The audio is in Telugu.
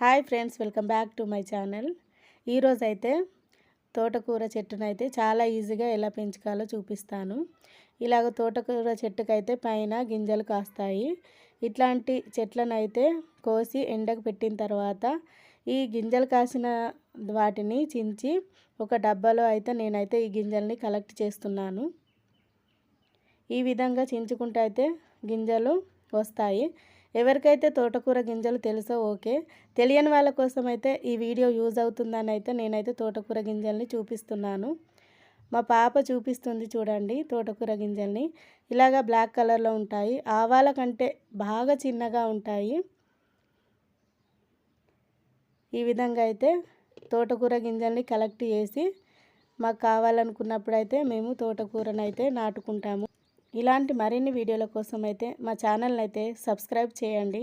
Hi friends, welcome back to my channel. ఈరోజైతే తోటకూర చెట్టునైతే చాలా ఈజీగా ఎలా పెంచుకోవాలో చూపిస్తాను. ఇలాగ తోటకూర చెట్టుకైతే పైన గింజలు కాస్తాయి. ఇట్లాంటి చెట్లనైతే కోసి ఎండకు పెట్టిన తర్వాత ఈ గింజలు కాసిన వాటిని చించి ఒక డబ్బాలో అయితే నేనైతే ఈ గింజల్ని కలెక్ట్ చేస్తున్నాను. ఈ విధంగా చించుకుంటే అయితే గింజలు వస్తాయి. ఎవరికైతే తోటకూర గింజలు తెలుసో ఓకే, తెలియని వాళ్ళ కోసం అయితే ఈ వీడియో యూజ్ అవుతుందని అయితే నేనైతే తోటకూర గింజల్ని చూపిస్తున్నాను. మా పాప చూపిస్తుంది చూడండి తోటకూర గింజల్ని. ఇలాగా బ్లాక్ కలర్లో ఉంటాయి. ఆవాల కంటే బాగా చిన్నగా ఉంటాయి. ఈ విధంగా అయితే తోటకూర గింజల్ని కలెక్ట్ చేసి మాకు కావాలనుకున్నప్పుడు అయితే మేము తోటకూరనైతే నాటుకుంటాము. ఇలాంటి మరిన్ని వీడియోల కోసం అయితే మా ఛానల్ని అయితే సబ్స్క్రైబ్ చేయండి.